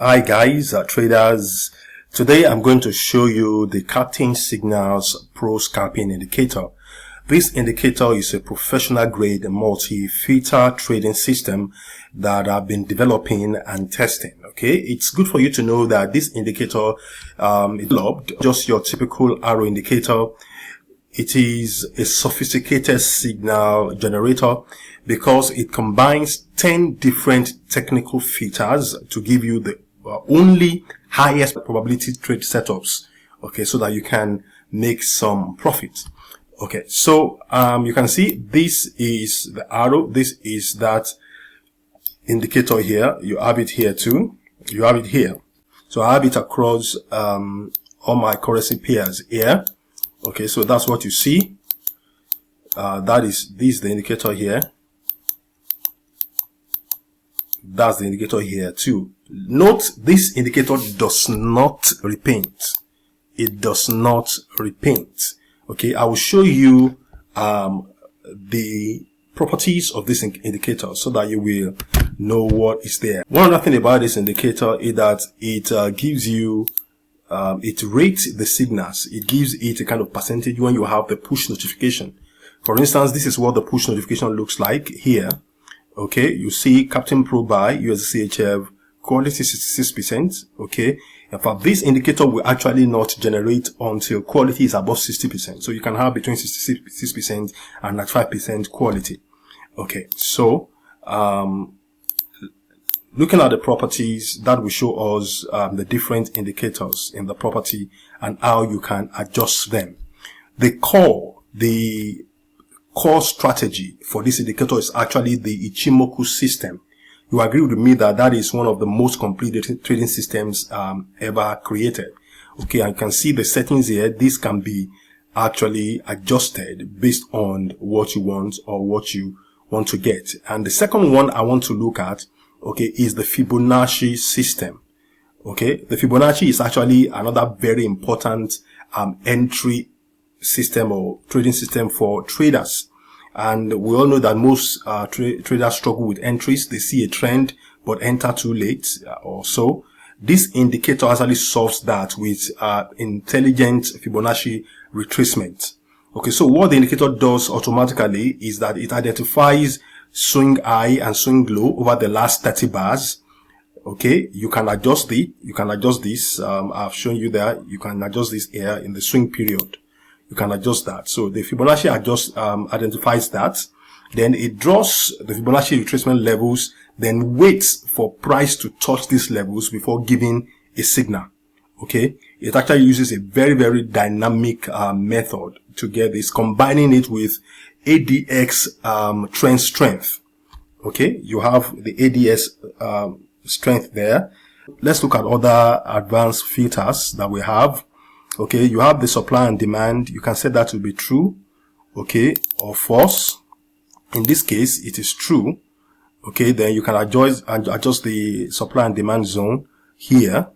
Hi guys, traders. Today I'm going to show you the Divergence Signals Pro Scalping Indicator. This indicator is a professional grade multi-filter trading system that I've been developing and testing. Okay, it's good for you to know that this indicator is not just your typical arrow indicator. It is a sophisticated signal generator because it combines 10 different technical filters to give you the only highest probability trade setups, okay, so that you can make some profit. Okay, so you can see this is the arrow, this is that indicator here. You have it here too, you have it here. So I have it across all my currency pairs here. Okay, so that's what you see. This is the indicator here. That's the indicator here too. Note, this indicator does not repaint. It does not repaint. Okay, I will show you the properties of this indicator so that you will know what is there. One other thing about this indicator is that it gives you it rates the signals. It gives it a kind of percentage when you have the push notification. For instance, this is what the push notification looks like here. Okay, you see Captain Pro buy USDCHF quality 66%. Okay, in fact, this indicator will actually not generate until quality is above 60%. So you can have between 66% and 95% quality. Okay, so looking at the properties, that will show us the different indicators in the property and how you can adjust them. The core strategy for this indicator is actually the Ichimoku system. You agree with me that that is one of the most complete trading systems ever created. Okay, and you can see the settings here. This can be actually adjusted based on what you want or what you want to get. And the second one I want to look at, okay, is the Fibonacci system. Okay, the Fibonacci is actually another very important entry system or trading system for traders. And we all know that most traders struggle with entries. They see a trend but enter too late or so. This indicator actually solves that with intelligent Fibonacci retracement. Okay, so what the indicator does automatically is that it identifies swing high and swing low over the last 30 bars. Okay, you can adjust this. I've shown you there. You can adjust this here in the swing period. You can adjust that. So the Fibonacci identifies that. Then it draws the Fibonacci retracement levels, then waits for price to touch these levels before giving a signal. Okay, it actually uses a very, very dynamic method to get this, combining it with ADX trend strength. Okay, you have the ADS strength there. Let's look at other advanced filters that we have. Okay, you have the supply and demand. You can set that to be true, okay, or false. In this case, it is true. Okay, then you can adjust the supply and demand zone here.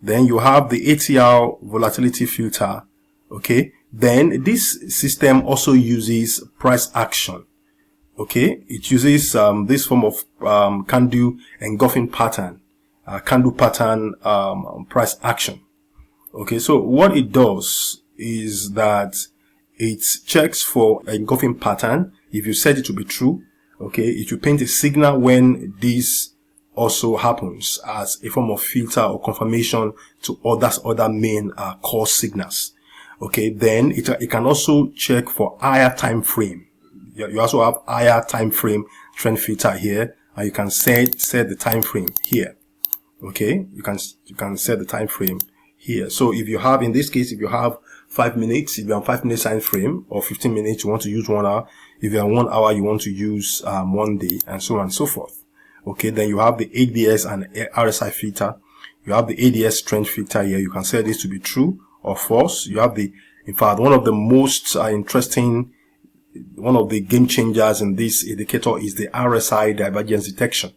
Then you have the ATR volatility filter. Okay, then this system also uses price action. Okay, it uses this form of candle engulfing pattern, candle pattern price action. Okay, so what it does is that it checks for a engulfing pattern. If you set it to be true, okay, it will paint a signal when this also happens as a form of filter or confirmation to other main core signals. Okay, then it can also check for higher time frame. You also have higher time frame trend filter here, and you can set the time frame here. Okay, you can set the time frame here. So if you have, in this case, if you have 5 minutes, if you're on 5 minute time frame, or 15 minutes, you want to use 1 hour. If you're on 1 hour, you want to use 1 day, and so on and so forth. Okay, then you have the ADS and RSI filter. You have the ADS trend filter here. You can set this to be true or false. You have in fact, one of the most interesting, one of the game changers in this indicator is the RSI divergence detection.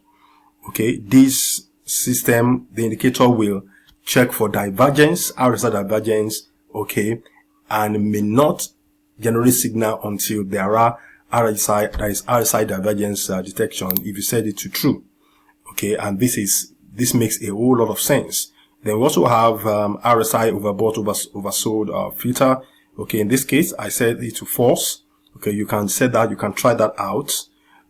Okay, this system, the indicator will check for divergence, RSI divergence, okay, and may not generate signal until there is RSI divergence detection if you set it to true. Okay, and this is this makes a whole lot of sense. Then we also have RSI overbought, oversold filter. Okay, in this case, I set it to false. Okay, you can set that, you can try that out.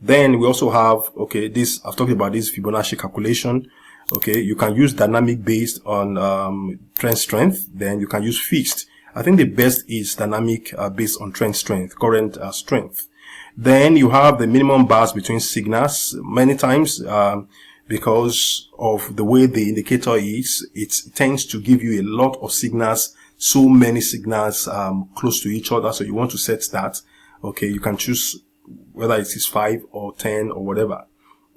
Then we also have, okay, this, I've talked about this Fibonacci calculation. Okay, you can use dynamic based on trend strength. Then you can use fixed. I think the best is dynamic based on trend strength, current strength. Then you have the minimum bars between signals. Many times, because of the way the indicator is, it tends to give you a lot of signals, so many signals close to each other. So you want to set that. Okay, you can choose whether it is 5 or 10 or whatever.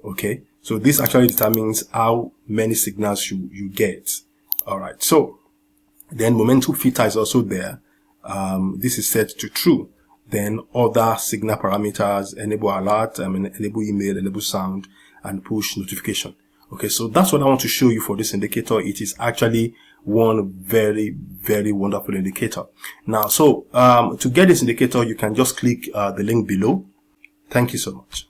Okay, so this actually determines how many signals you get. All right, so then momentum filter is also there. This is set to true. Then other signal parameters, enable alert, enable email, enable sound, and push notification. Okay, so that's what I want to show you for this indicator. It is actually one very, very wonderful indicator. Now, so to get this indicator, you can just click the link below. Thank you so much.